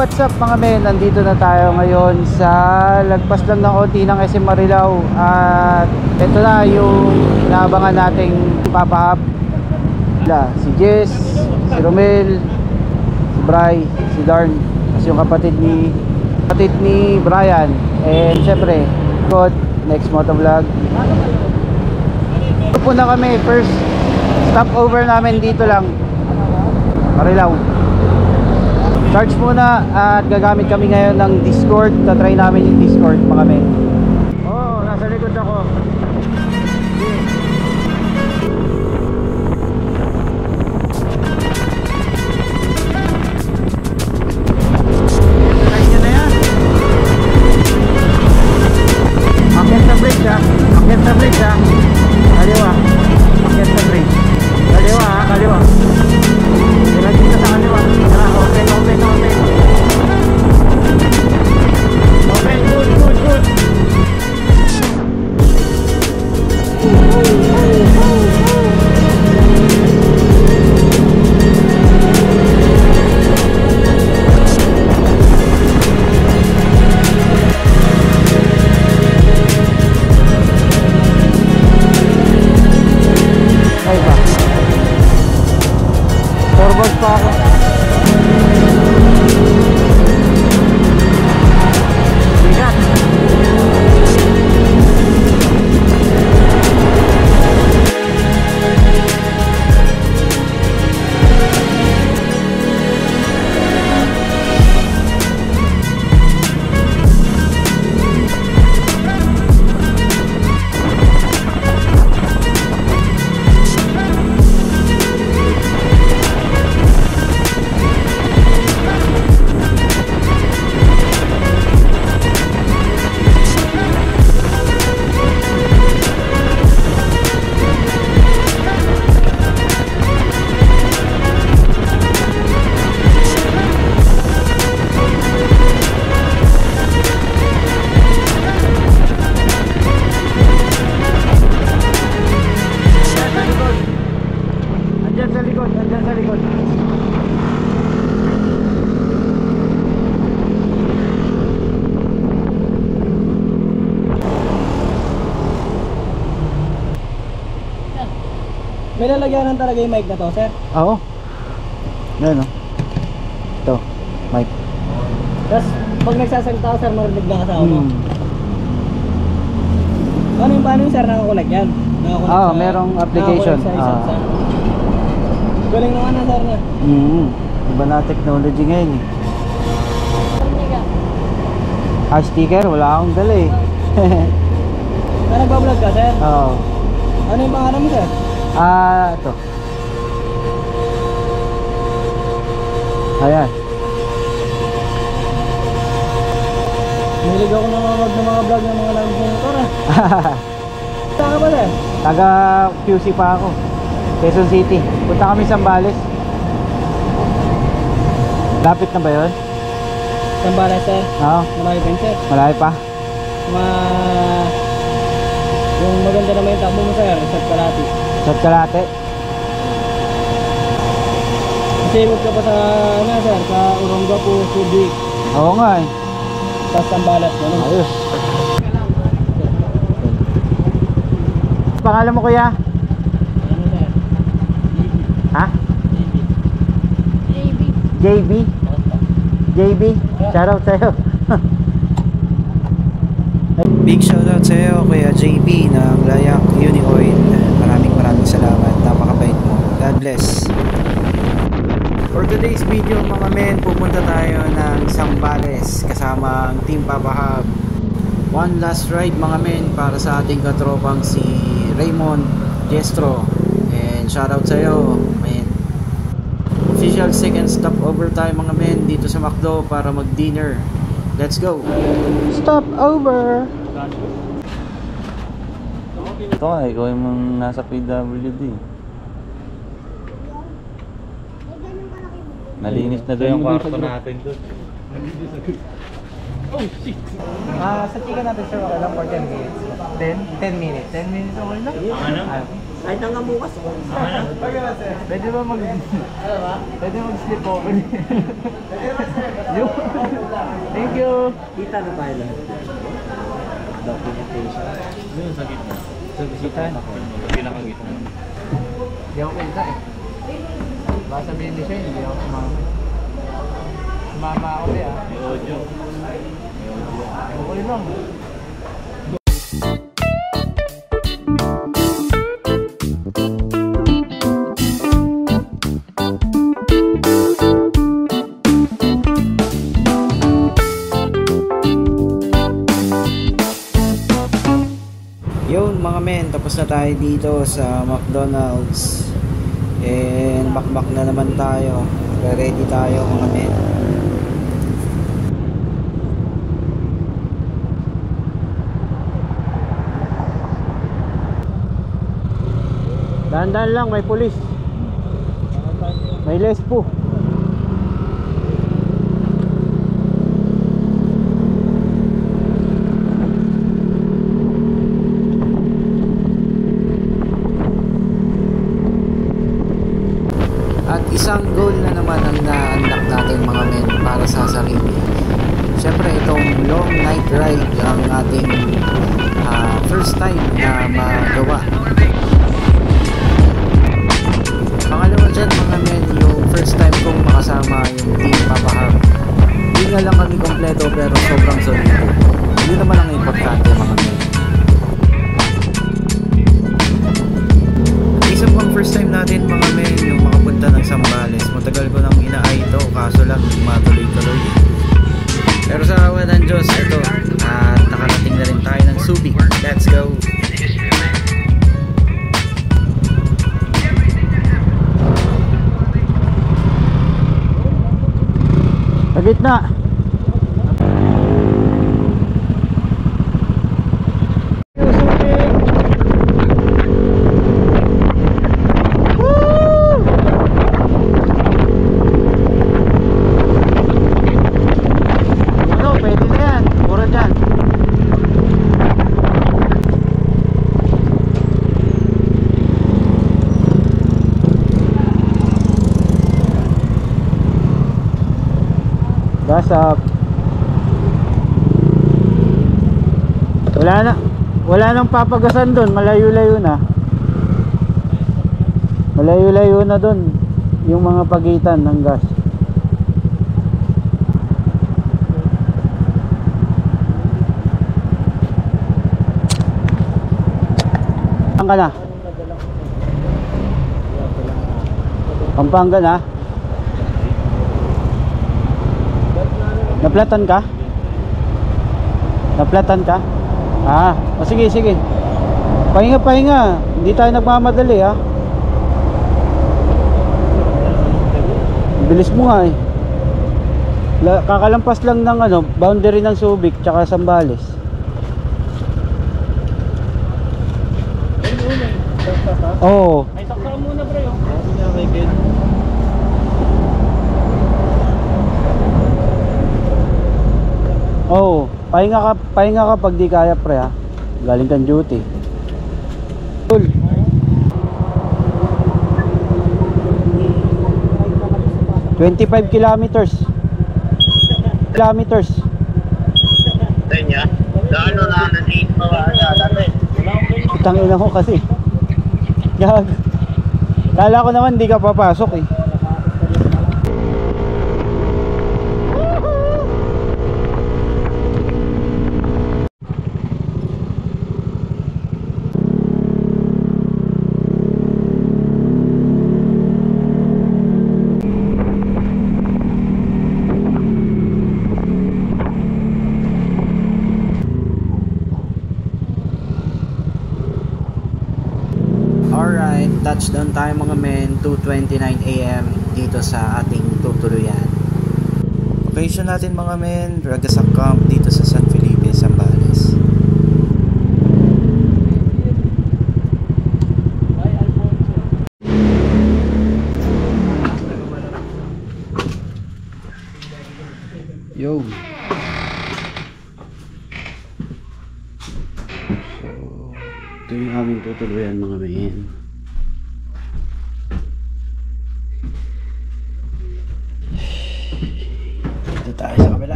what's up mga men? Nandito na tayo ngayon sa lagpas lang ng OT ng SM Marilao. At ito na yung inaabangan nating papahap. Si Jess, si Romel, si Bry, si Darn, kasi yung kapatid ni Brian. And syempre, God, next motovlog. Ito po na kami, first stopover namin dito lang, Marilao. Charge muna at gagamit kami ngayon ng Discord. Tatry namin yung Discord mga men. Oh, nasa likod ako. Try nyo na yan. Akyat sa bridge ha. Akyat sa bridge ha. Kaliwa. Akyat sa bridge. Kaliwa ha. Kaliwa. Diba dito sa kaliwa. Open, open, open. Open, good, good, good. Ay ba? Forward pa ako. May lalagyanan talaga yung mic na to, sir? Oo. Yan o. Ito, mic. Tapos, pag nagsasalita ka, sir, marinig na kasama mo. Paano yung sir nakakonect yan? Oo, merong application. Galing naman na, sir, niya. Iba na technology ngayon eh. Sticker, wala akong dala eh. Nagbablog ka, sir? Oo. Ano yung pangalan mo, sir? Ito. Ayan. Nilig ako nanonood ng mga vlog ng mga motor ah. Saan ka ba, sir? Taga QC pa ako, Quezon City. Punta kami Zambales. Lapit na ba yun? Zambales, sir? Oo. Malayo pa yun, sir? Malayo pa? Yung maganda naman yung takbo mo, sir, sa Kalati. Sa Kalate? Sibot ka pa sa, sir, sa Olongapo, Subic. Oo nga eh. Sa Zambales, ano? Ayos. Pangalan mo kuya? Ano, sir? Ha? JB. JB? JB? Shoutout sa'yo. Big shoutout sa'yo kuya JB ng Layak Unioil. Maraming salamat. Napakabait mo. God bless. For today's video mga men, pupunta tayo ng Zambales kasama ang Team Papahab. One last ride mga men para sa ating katropang si Raymond Jestro. And shoutout sa'yo men. Official second stop over tayo mga men dito sa McDo para mag dinner. Let's go. Stop over. Ito nga, ikaw yung nasa PWD. Nalinis na doon yung kwarto natin doon. Oh, shit! Sa chicken natin sir, okay lang for 10 minutes. 10 minutes? 10 minutes okay lang? Ano? Kahit hanggang bukas. Pwede ba Pwede mag-slip over? Thank you! Kita na tayo lahat. Documentation. Doon sa gitna. Sa bisitahan. Pinakagitna. Hindi ako pinta eh. Baka sabihin ni Shane, hindi ako sumama. Sumama ako eh ah. May audio. Okay lang. Yun mga men, tapos na tayo dito sa McDonald's. And bakbak na naman tayo. Ready tayo mga men. Dahan-dahan lang, may pulis. May lespo. At isang goal na naman ang na-unlock natin mga men para sa sarili. Siyempre itong long night ride ang ating first time na magawa. Pangalawa dyan mga men, yung first time kong makasama yung team Papaham. Hindi nga lang kami kompleto pero sobrang solido. Hindi naman ang importante mga men. Isa pang first time natin mga men yung makapunta ng Zambales. Matagal ko nang inaay ito kaso lang matuloy-tuloy. Pero sa awa ng Diyos ito at nakarating na rin tayo ng Subic. Let's go! Sa gitna. Pwede na yan. Puro dyan. Gas up. Wala nang papagasan doon, malayo-layo na. Malayo-layo na doon yung mga pagitan ng gas. Saan ka na? Pampanga na? Naplatan ka? Naplatan ka? Ah, o sige, sige. Pahinga. Hindi tayo nagmamadali ha. Bilis mo nga eh. Kakalampas lang ng boundary ng Subic tsaka Zambales. Oo. Ay, saksa muna bro. Oh, pahinga ka pag di kaya pre ha. Galing kang duty. Cool. $25 kilometers. Tanya, gaano na nasiit pa ba dati? Itang ina ko kasi. Gag. Kala ko naman di ka papasok eh. Alright, touchdown tayo mga men, 2:29 AM dito sa ating tutuluyan. Location natin mga men, Ragasak Camp dito sa San Felipe, Zambales. Yo. So, ito yung aming tutuluyan mga men.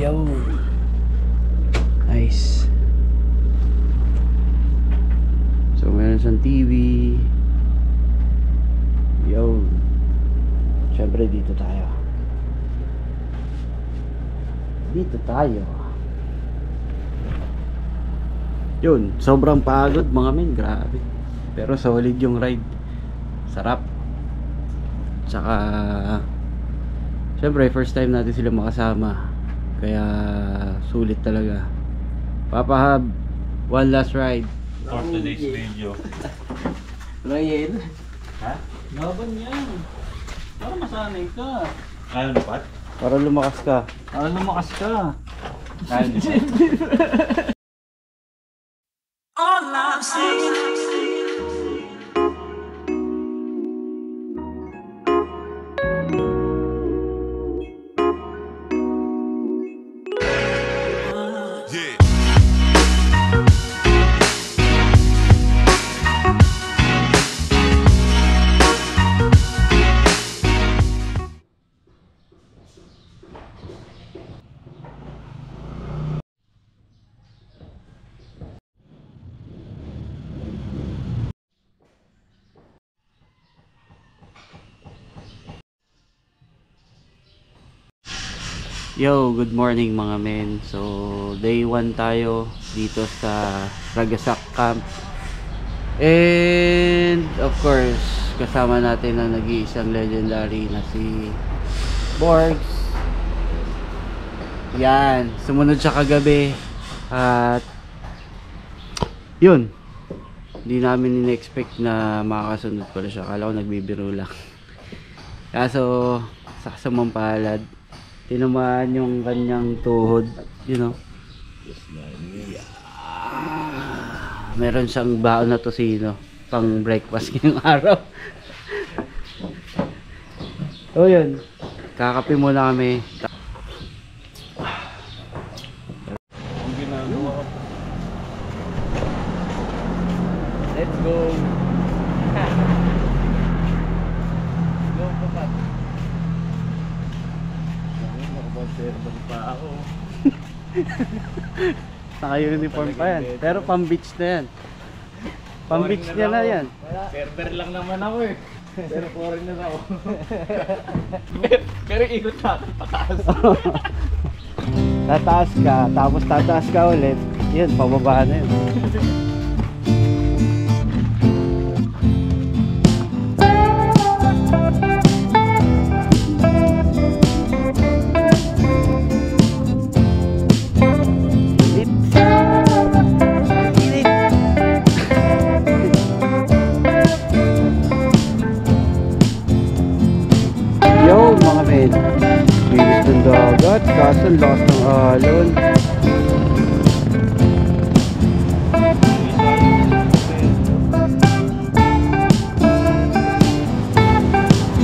Yo. Nice. So meron siyang TV. Yo. Siyempre dito tayo. Dito tayo. Yun, sobrang pagod mga men, grabe. Pero solid yung ride. Sarap. Tsaka siyempre first time natin sila makasama. Kaya sulit talaga. Papa Hub, one last ride. For today's video. Ryan. Ha? Laban yan. Para masanay ka. Ayaw na Pat? Para lumakas ka. Para lumakas ka. Ayaw na Pat? All I'm saying Yo, good morning mga men. So, day 1 tayo dito sa Ragasak Camp. And, of course, kasama natin ang nag-iisang legendary na si Borgs. Yan, sumunod siya kagabi. At, yun. Hindi namin in-expect na makakasunod pala siya. Akala ko nagbibiro lang. Kaso, sa kasamang palad, tinamaan yung kanyang tuhod, you know. Meron siyang baon na tosino pang breakfast ngayong araw. So yun, kakape muna kami. Ang ginagawa ko. Let's go. Go Papa. Nakabaserban pa ako. Naka-uniform pa yan. Pero pang-beach na yan. Pang-beach niya na yan. Server lang naman ako eh. Pero foreign na ako. Pero ikot natin pataas. Tataas ka, tapos tataas ka ulit. Yun, pababa na yun. Yo mga men, bilis ng dagat, kaso lost ng alon.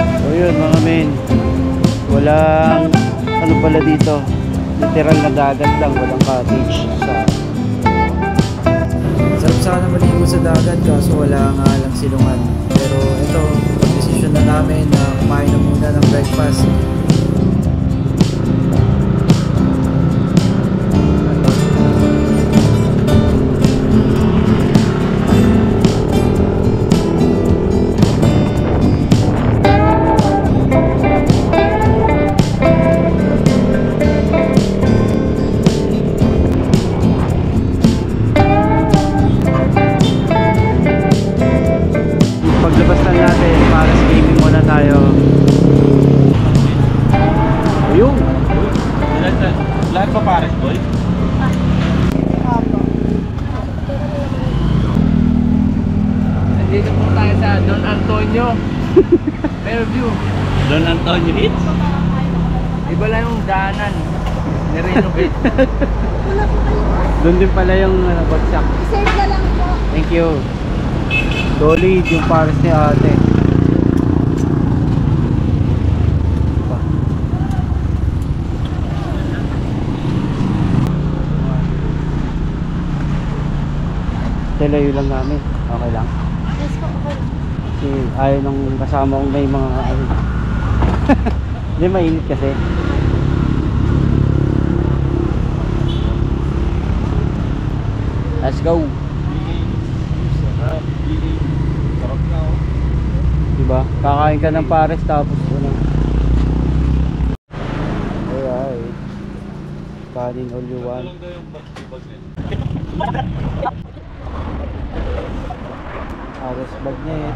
So yun mga men, walang ano pala dito, literal na dagat lang, walang cottage. Sarap sana maligo sa dagat kaso wala nga lang silungan. Pero ito, decision na namin na kumain na muna ng breakfast. Paglabas lang natin, para sa gaming muna tayo. Ayun! Lahat pa pares boy? Nandito po tayo sa Don Antonio. Fairview. Don Antonio Hits? Iba lang yung daanan. Nirenovate. Doon din pala yung bagsak. Save na lang po. Thank you. Solid yung pares ni ate. Layo lang namin. Okay lang. Yes po, okay. Kasi ayaw nung kasama kong may mga ano. Hindi mainit kasi. Let's go. Diba? Kakain ka ng pares tapos wala. Alright. Kanin all you want. Aras bagnet.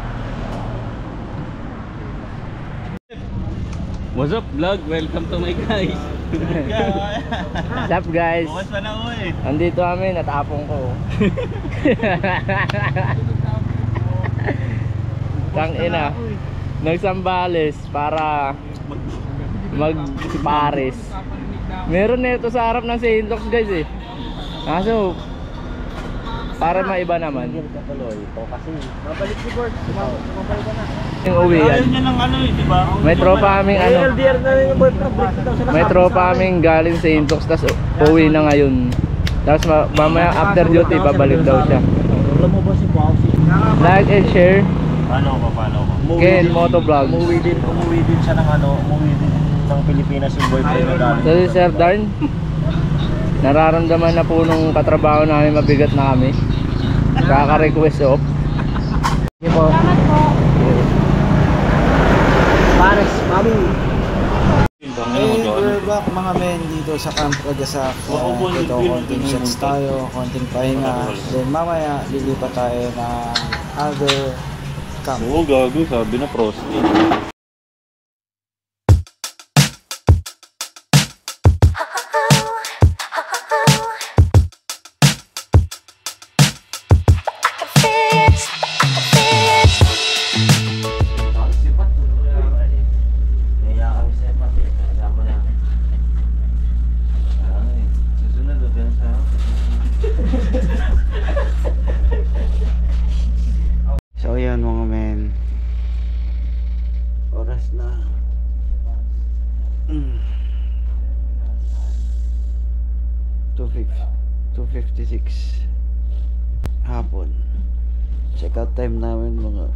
What's up vlog? Welcome to my guys. What's up guys? Bukas pa na ako eh. Andito kami, natapong ko. Tangina. Nagsambales para mag-pares. Meron na ito sa harap ng St. Luke's guys eh. Kaso para maiba naman. Mabalik si Bert. Mabalik ka na. Yung uwi yan. Ayaw niya ng ano eh, di ba? May tropa kaming ano. LDR na rin yung boyfriend. Break daw sila. May tropa kaming galing sa St. Luke's, tas uwi na ngayon. Tapos mamaya after duty babalik daw siya. Alam mo ba si Pausi? Like and share. Paano ko? Ken Motovlog. Umuwi din siya ng ano, umuwi din ng Pilipinas yung boyfriend na galing. So si Sir Darn, nararamdaman na po nung katrabaho namin mabigat na kami. Kaka-request off. Sige po. Salamat po. Pares, mami. Hey, We're back mga men dito sa Camp Ragasak. Ito, konting shots tayo, konting pahinga. Then mamaya, lilipat tayo ng other camp. Oo, gago. Sabi na prosti. So yan mga men. Oras na. 2:56 hapon. Check out time namin mga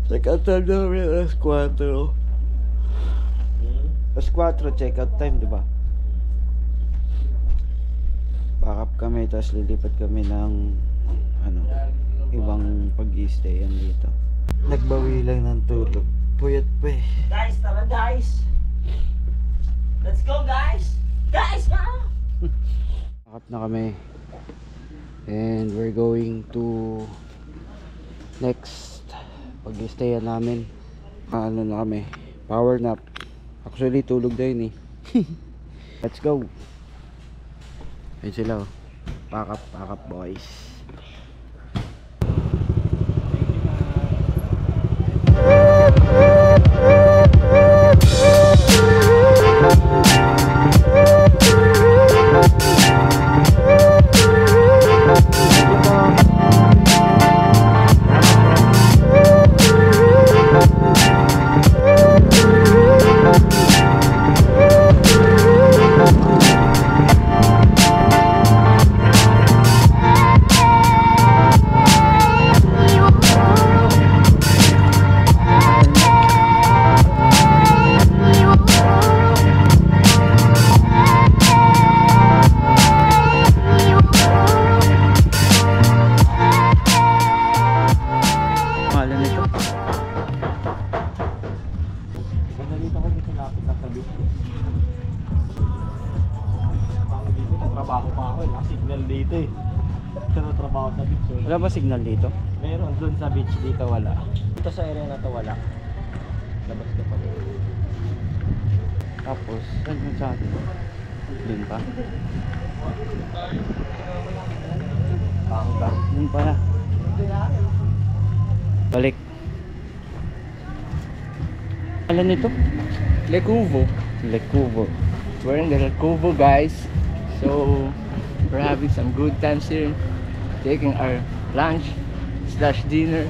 alas 4. Alas 4 check out time, di ba? Pack up kami tapos lilipat kami ng ano, ibang pag-i-stayan dito. Nagbawi lang ng tulog. Puyat pa eh. Guys, tara guys! Let's go guys! Guys, ah! Pack up na kami. And we're going to next pag-i-stayan namin. Ano na kami? Power nap. Actually tulog na yun eh. Let's go. Ayun sila oh. Pack up boys. Trabaho pa ako, signal dito eh. Pero trabaho sa beach. Wala ba signal dito? Meron dun sa beach, dito wala. Dito sa area na to wala. Labas ka pa rin. Tapos, saan yun sa atin? Dun pa? Dun pala. Balik. Alam nito? Le Cubo. Le Cubo. We're in the Le Cubo guys. So we're having some good times here. Taking our lunch / dinner.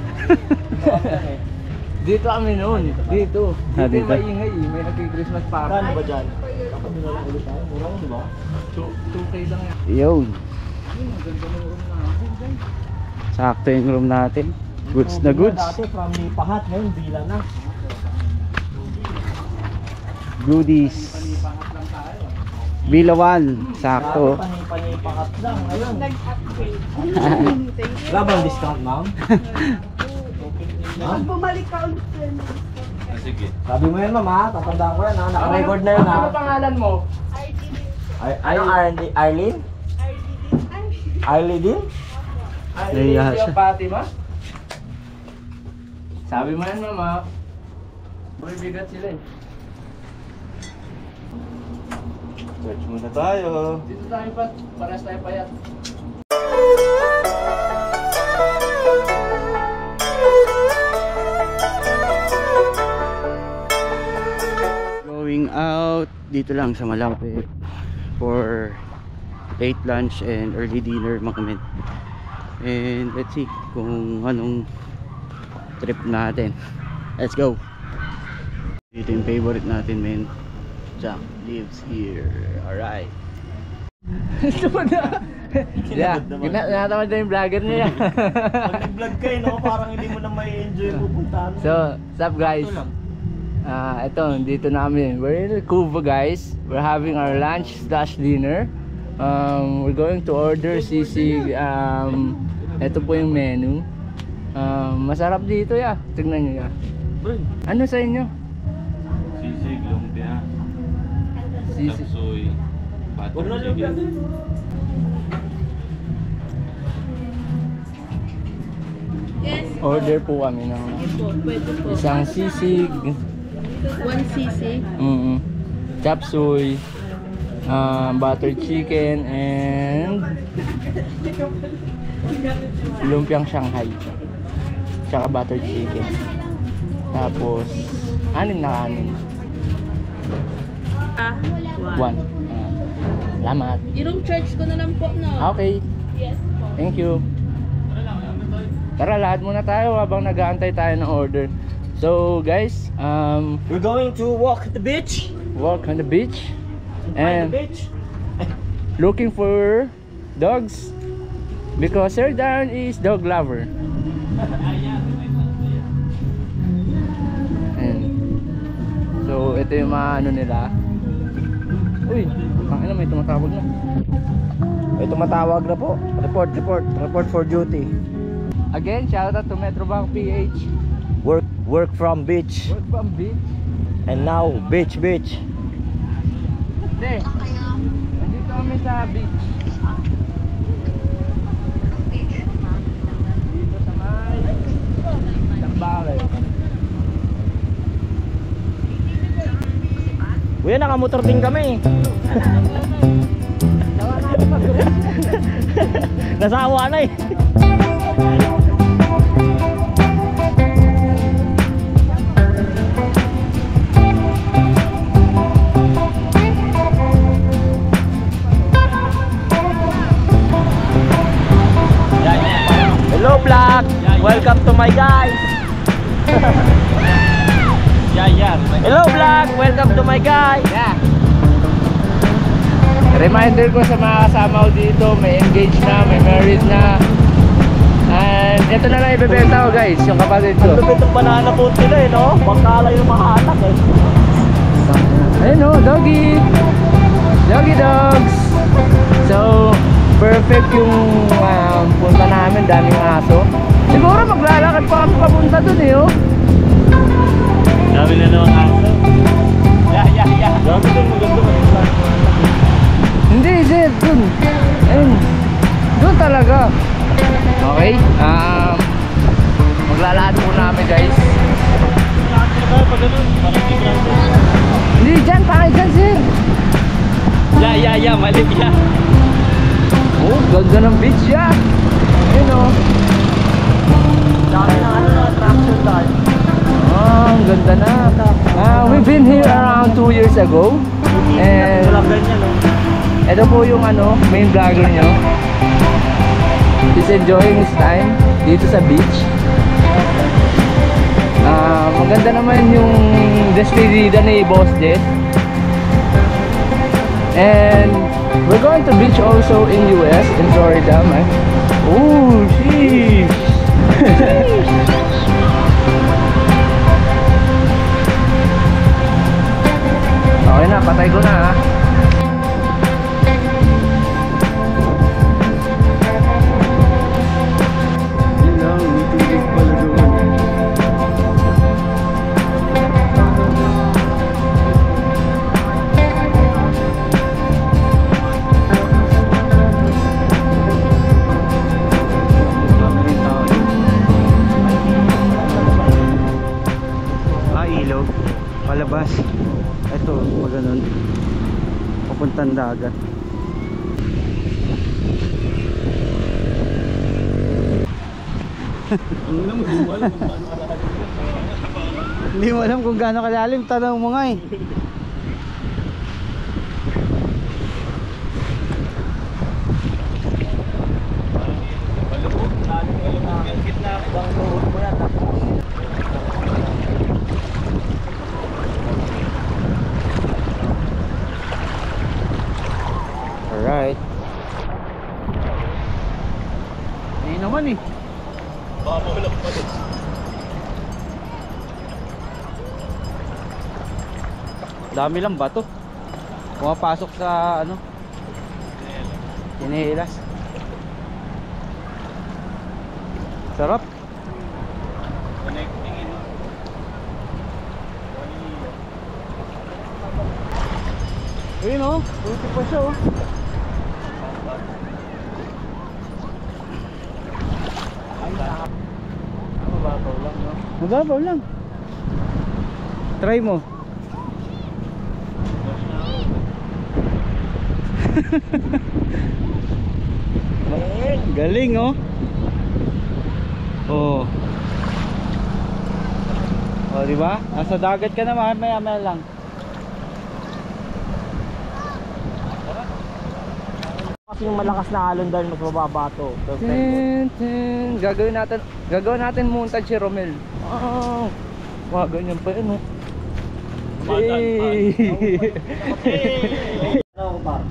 Dito kami noon. Dito. Ah, Dito dito? maingay eh. May nagki-Christmas party. Ano ba dyan? Kapag na lang ulit tayo, mura di ba? 2K lang yan. Yun. Ang ganda ng room natin guys. Sakto yung room natin. Goods na goods. Dati from Lipahat, ngayon bila na. Goodies. Palipangat lang tayo. Villa 1, sakto. Panipakat lang. Ayun. Nag-upgrade. Wala bang discount, ma'am? Pag bumalik ka ulit sir. Sabi mo yan, ma'am, ha? Tatandaan ko yan, ha? Naka-record na yun, ha? Ano pangalan mo? Ano, Arlene? Arlene din? Nahiya siya. Fatima? Sabi mo yan, mama. Boy, bigat sila eh. Search muna tayo. Dito tayo pa, paras tayo payat. Going out dito lang sa malapit for late lunch and early dinner mga men. And let's see kung anong trip natin. Let's go. Dito yung favorite natin, men. Jack lives here. Alright. Ito na. Yeah, ginatamad na yung vlogger niya. Pag nag-vlog kayo, no? Parang hindi mo na may enjoy pupuntahan. So, what's up guys? Ito, dito namin. We're in Cuba guys. We're having our lunch / dinner. We're going to order sisig. Ito po yung menu. Masarap dito ya. Tignan nyo ya. Ano sa inyo? Sisig, lumpia, Sisig. chapsuy, butter chicken. Yes. Order po kami ng Pwede po. isang sisig. 1 cc. Chapsuy, butter chicken, and lumpiang Shanghai. Tsaka butter chicken. Tapos, 6 na kanin. 1. Salamat. Yung charge ko na lang po, no? Okay. Yes po. Thank you. Tara, lahat muna tayo habang nag-aantay tayo ng order. So, guys, We're going to walk at the beach. walk on the beach And and the beach. looking for dogs because Sir Darren is dog lover. And so, ito yung mga ano nila. Uy, tangina, may tumatawag na. May tumatawag na po. Report for duty. Again, shout out to Metrobank PH. Work from beach. Work from beach. And now, beach. Hindi. Nandito kami sa beach. Dito sa may Tambakay. Kuya, nakamotor din kami. Nasawa na eh. Hello vlog! Welcome to my guys! Hello vlog! Welcome to my guys! Yeah. Reminder ko sa mga kasama ko dito, may engaged na, may married na. And ito na lang ibebenta ko guys, yung kapatid ko. Ang lupit ng banana boat nila eh, no? Bangkala yung mga anak eh. Ayun o, doggy! Doggy dogs! So, perfect yung punta namin, daming aso. Siguro maglalakad pa kami papunta dun eh, oh. Dami na naman aso. Yeah. Dami dun, maganda. Hindi, sir, dun. Ayun. Dun talaga. Okay, maglalakad po namin guys. Hindi, dyan, pakay dyan, sir. Yeah, mali ya. Oh, ganda ng beach ya. Ayun o. Dami na attraction dahil. Ang ganda na. We've been here around 2 years ago. And Walang ganyan, no? ito po yung main vlogger nyo. He's enjoying his time dito sa beach. Maganda naman yung despedida ni Boss Jet. And we're going to beach also in US, in Florida, man. Oh, sheesh. Okay na, patay ko na ha. ilog palabas. Ito pag ganun papuntang dagat. Hindi mo alam kung gaano kalalim, tanong mo nga eh. Alright. Ayun naman eh. Dami lang bato. Pumapasok sa ano? Inihilas. Sarap. Ayun oh, buti pa siya oh. Mababaw lang no? Mababaw lang. Try mo. Galing oh. Oh. Oh, di ba? Nasa dagat ka na, maya-maya lang. Kasi yung malakas na alon dahil mas mababa to. Gagawin natin montage si Romel. Oh. Wow, ganyan pa yun oh. Ano ko par?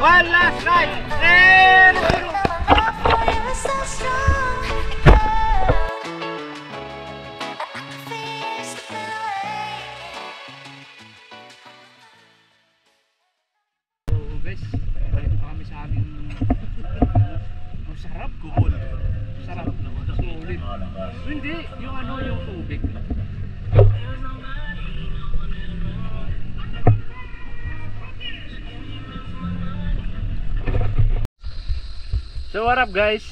One last Guys, balik pa kami sa aming ang sarap gulay. Sarap naman. Sulit. Hindi, yung ano, yung tubig. So what up guys?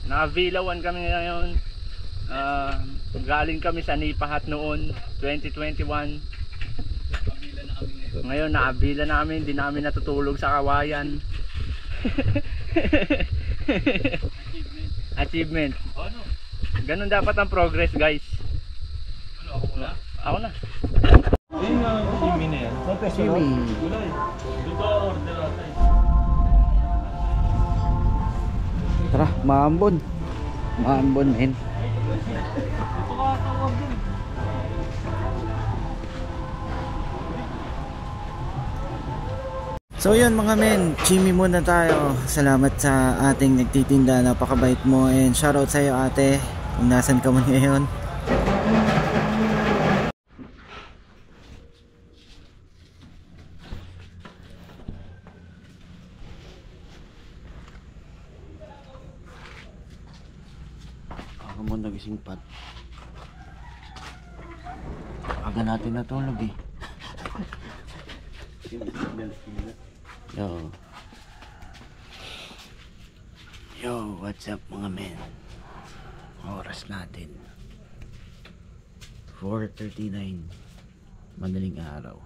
Naka-Vilawan kami ngayon. Galing kami sa Nipahat noon 2021. Ngayon naabila namin, hindi namin natutulog sa kawayan. Achievement. Ganun dapat ang progress guys. Ako na. Ayun nga, simi na yan. Simi. Tara, maambon. Maambon men. So yun mga men, Jimmy muna tayo. Salamat sa ating nagtitinda, napakabait mo, and shoutout sa iyo ate kung nasan ka man ngayon. Ako mo nagising pat. Aga natin natulog eh. Yo. Yo, what's up mga men? Oras natin 4:39. Madaling araw.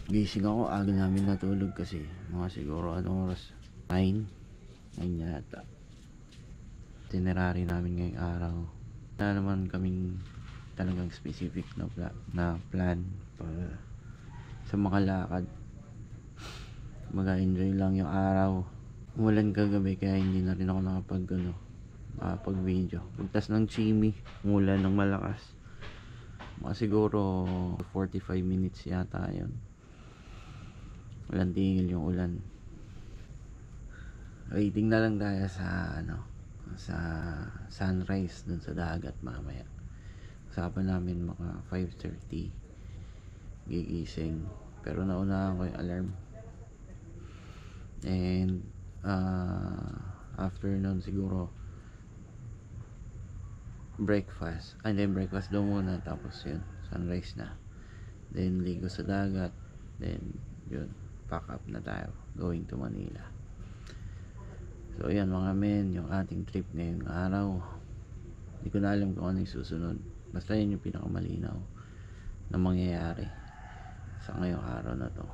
Gising ako, aga namin natulog kasi mga siguro anong oras? 9 yata. Itinerary namin ngayong araw. Na naman kaming talagang specific na plan para sa mga lakad. Mag-enjoy lang yung araw. Umulan kagabi kaya hindi na rin ako nakapag video. Pagtas ng Chimi, umulan ng malakas. Mga siguro 45 minutes yata yun. Walang tingil yung ulan. Waiting na lang tayo sa sunrise dun sa dagat mamaya. Usapan namin mga 5:30 gigising, pero naunahan ko yung alarm. And after nun siguro breakfast, and then breakfast daw muna, tapos yun sunrise na, then ligo sa dagat, then yun pack up na tayo going to Manila. So yan mga men, yung ating trip ngayong araw. Hindi ko na alam kung ano yung susunod, basta yun yung pinakamalinaw na mangyayari sa ngayong araw na to.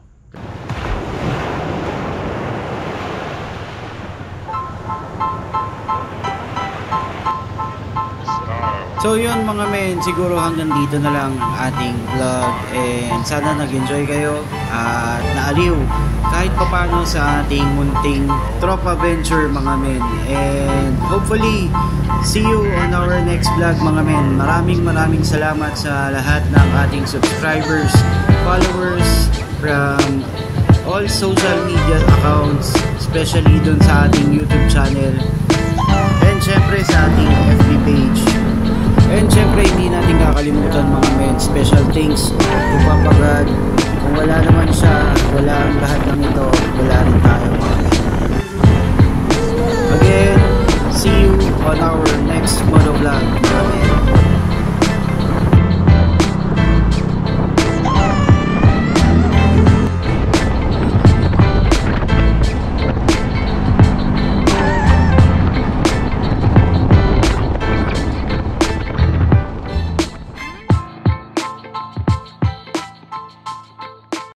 So yun mga men, siguro hanggang dito na lang ating vlog, and sana nag-enjoy kayo at naaliw kahit papano sa ating munting tropa venture mga men, and hopefully see you on our next vlog mga men. Maraming salamat sa lahat ng ating subscribers, followers from all social media accounts, especially dun sa ating YouTube channel, and syempre sa ating FB page. And syempre hindi natin kakalimutan mga men, special thanks to Papa God. Kung wala naman siya, wala ang lahat ng ito.